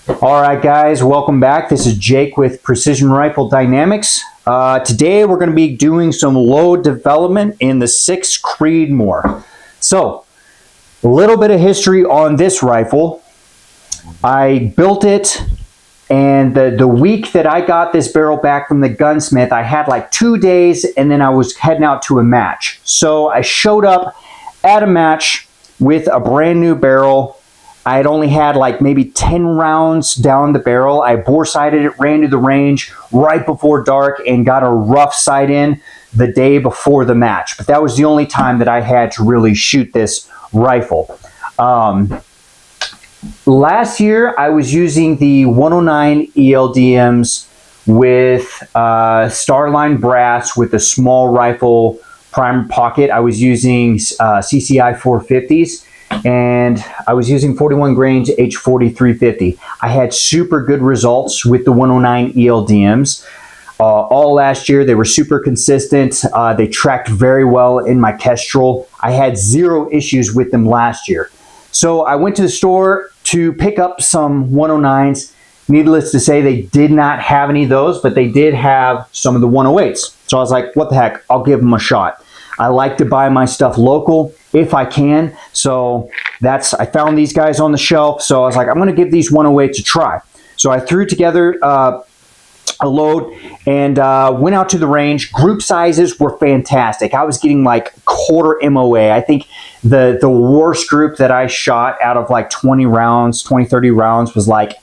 All right, guys, welcome back. This is Jake with PrecisionRIfleDynamics. Today we're going to be doing some load development in the 6 Creedmoor. So, a little bit of history on this rifle. I built it, and the week that I got this barrel back from the gunsmith, I had like 2 days, and then I was heading out to a match. So I showed up at a match with a brand new barrel. I had only had like maybe 10 rounds down the barrel. I bore sighted it, ran to the range right before dark, and got a rough sight in the day before the match. But that was the only time that I had to really shoot this rifle. Last year, I was using the 109 ELDMs with Starline brass with a small rifle primer pocket. I was using CCI 450s. And I was using 41 grain H40 350. I had super good results with the 109 ELDMs. All last year, they were super consistent. They tracked very well in my Kestrel. I had 0 issues with them last year. So I went to the store to pick up some 109s. Needless to say, they did not have any of those, but they did have some of the 108s. So I was like, what the heck, I'll give them a shot. I like to buy my stuff local if I can. So I found these guys on the shelf. So I was like, I'm going to give these 108s a try. So I threw together a load and went out to the range. Group sizes were fantastic. I was getting like quarter MOA. I think the worst group that I shot out of like 20 rounds, 20, 30 rounds was like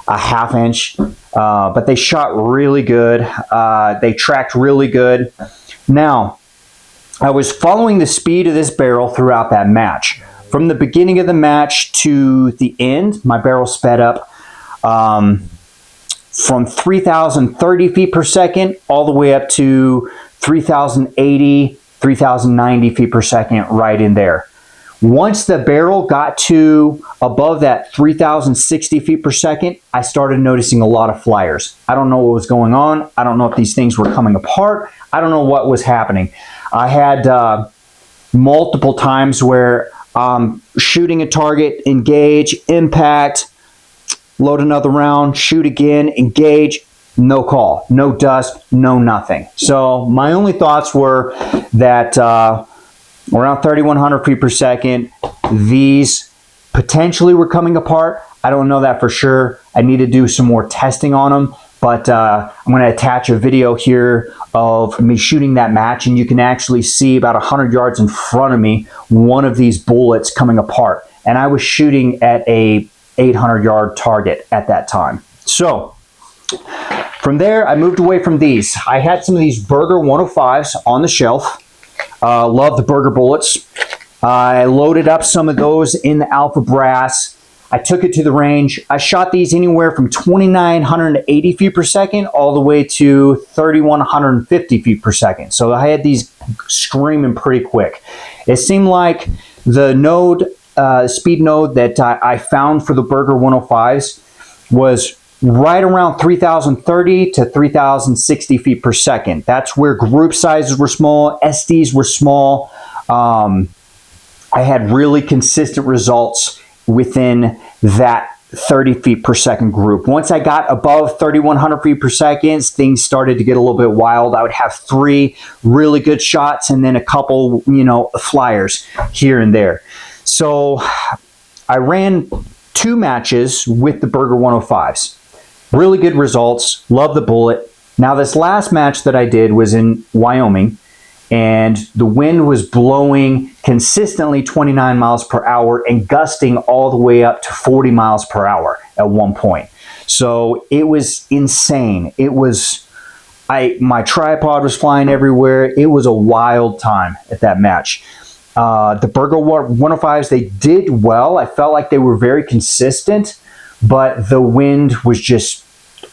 a ½ inch. But they shot really good. They tracked really good. Now, I was following the speed of this barrel throughout that match. From the beginning of the match to the end, my barrel sped up from 3,030 feet per second all the way up to 3,080, 3,090 feet per second right in there. Once the barrel got to above that 3,060 feet per second, I started noticing a lot of flyers. I don't know what was going on. I don't know if these things were coming apart. I don't know what was happening. I had multiple times where shooting a target, engage, impact, load another round, shoot again, engage, no call, no dust, no nothing. So my only thoughts were that around 3,100 feet per second, these potentially were coming apart. I don't know that for sure. I need to do some more testing on them. But I'm going to attach a video here of me shooting that match, and you can actually see about 100 yards in front of me, one of these bullets coming apart. And I was shooting at a 800-yard target at that time. So from there, I moved away from these. I had some of these Berger 105s on the shelf. Love the Berger bullets. I loaded up some of those in the Alpha Brass. I took it to the range. I shot these anywhere from 2,980 feet per second all the way to 3,150 feet per second. So I had these screaming pretty quick. It seemed like the node, speed node that I found for the Berger 105s was right around 3,030 to 3,060 feet per second. That's where group sizes were small, SDs were small. I had really consistent results within that 30 feet per second group. Once I got above 3,100 feet per second, things started to get a little bit wild. I would have 3 really good shots and then a couple, flyers here and there. So I ran 2 matches with the Berger 105s. Really good results. Love the bullet. Now this last match that I did was in Wyoming, and the wind was blowing consistently 29 miles per hour and gusting all the way up to 40 miles per hour at one point. So it was insane. It was, my tripod was flying everywhere. It was a wild time at that match. The Berger 105s, they did well. I felt like they were very consistent, but the wind was just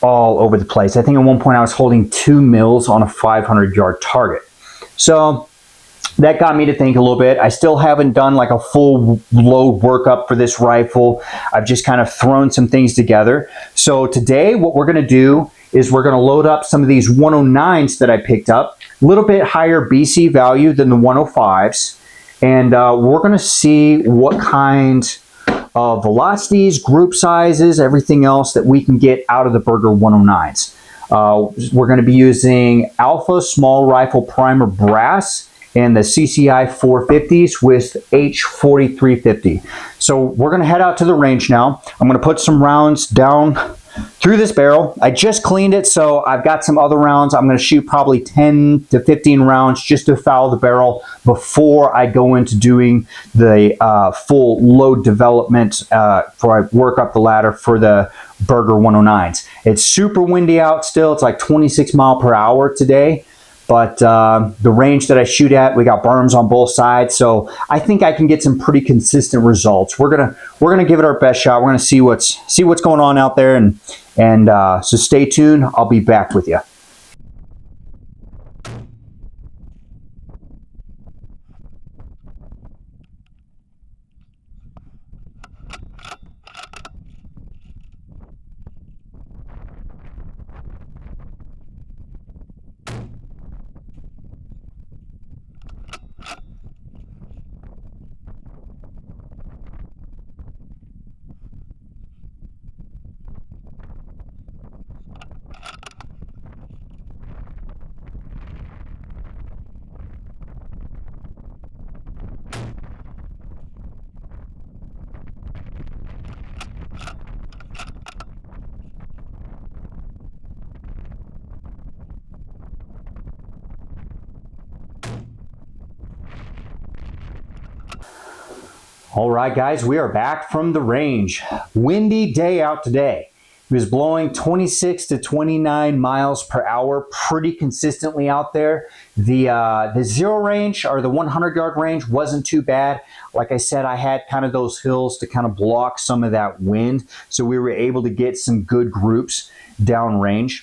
all over the place. I think at one point I was holding 2 mils on a 500-yard target. So that got me to think a little bit. I still haven't done like a full load workup for this rifle. I've just kind of thrown some things together. So today what we're going to do is we're going to load up some of these 109s that I picked up, a little bit higher BC value than the 105s. And we're going to see what kind of velocities, group sizes, everything else that we can get out of the Berger 109s. We're going to be using Alpha Small Rifle Primer Brass and the CCI 450s with H4350. So we're going to head out to the range now. I'm going to put some rounds down through this barrel. I just cleaned it, so I've got some other rounds. I'm going to shoot probably 10 to 15 rounds just to foul the barrel before I go into doing the full load development before I work up the ladder for the Berger 109s. It's super windy out still. It's like 26 miles per hour today. But the range that I shoot at, we got berms on both sides, so I think I can get some pretty consistent results. We're gonna give it our best shot. We're gonna see what's going on out there, and so stay tuned. I'll be back with you. All right, guys, we are back from the range. Windy day out today. It was blowing 26 to 29 miles per hour pretty consistently out there. The zero range, or the 100-yard range, wasn't too bad. Like I said, I had kind of those hills to kind of block some of that wind, so we were able to get some good groups downrange.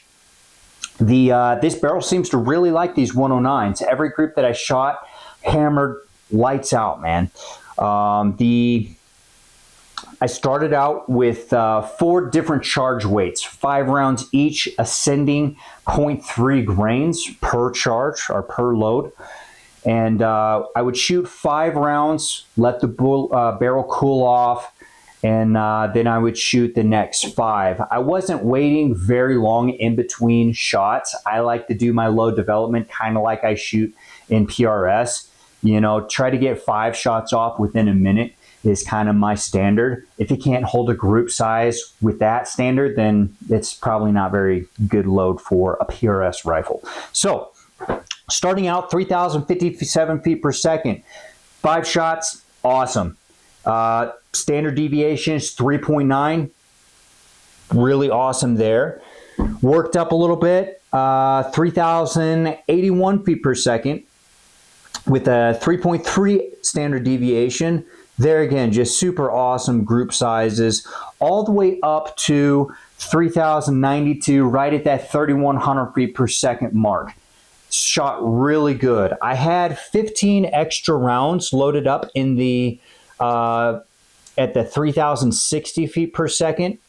This barrel seems to really like these 109s. Every group that I shot hammered lights out, man. I started out with 4 different charge weights, 5 rounds each, ascending 0.3 grains per charge or per load. And I would shoot 5 rounds, let the barrel cool off, and then I would shoot the next 5. I wasn't waiting very long in between shots. I like to do my load development kind of like I shoot in PRS. You know, try to get 5 shots off within a minute is kind of my standard. If you can't hold a group size with that standard, then it's probably not very good load for a PRS rifle. So, starting out 3,057 feet per second, 5 shots, awesome. Standard deviation is 3.9, really awesome there. Worked up a little bit, 3,081 feet per second. With a 3.3 standard deviation. There again, just super awesome group sizes, all the way up to 3,092, right at that 3,100 feet per second mark. Shot really good. I had 15 extra rounds loaded up in the at the 3,060 feet per second.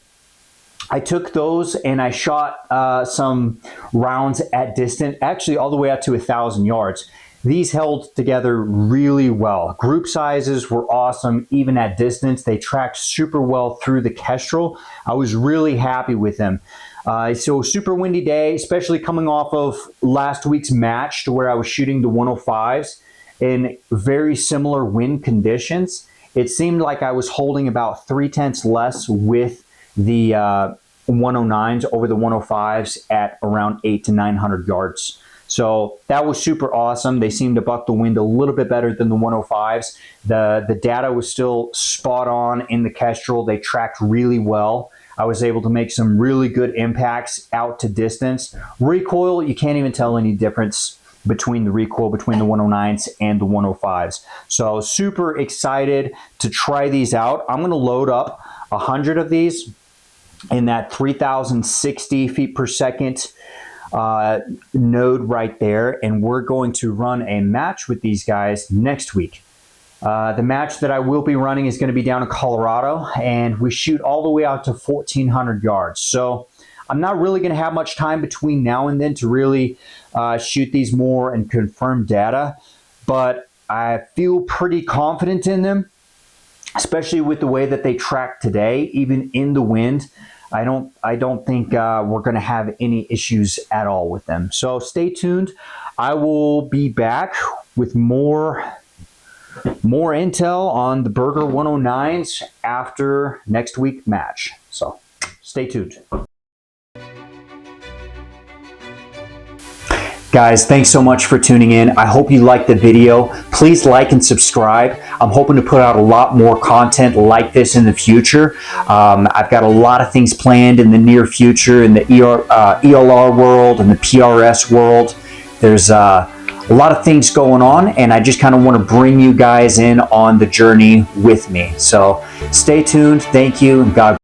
I took those and I shot some rounds at distance, actually all the way up to 1,000 yards. These held together really well. Group sizes were awesome, even at distance. They tracked super well through the Kestrel. I was really happy with them. So super windy day, especially coming off of last week's match to where I was shooting the 105s in very similar wind conditions. It seemed like I was holding about 0.3 less with the 109s over the 105s at around 800 to 900 yards. So that was super awesome. They seemed to buck the wind a little bit better than the 105s. The data was still spot on in the Kestrel. They tracked really well. I was able to make some really good impacts out to distance. Recoil, you can't even tell any difference between the recoil between the 109s and the 105s. So super excited to try these out. I'm going to load up 100 of these in that 3,060 feet per second node right there, and we're going to run a match with these guys next week. The match that I will be running is going to be down in Colorado, and we shoot all the way out to 1,400 yards. So I'm not really going to have much time between now and then to really shoot these more and confirm data, but I feel pretty confident in them. especially with the way that they track today, even in the wind. I don't think we're going to have any issues at all with them. So stay tuned. I will be back with more intel on the Berger 109s after next week's match. So stay tuned. Guys, thanks so much for tuning in. I hope you liked the video. Please like and subscribe. I'm hoping to put out a lot more content like this in the future. I've got a lot of things planned in the near future in the ELR world and the PRS world. There's a lot of things going on, and I just kind of want to bring you guys in on the journey with me. So stay tuned. Thank you, and God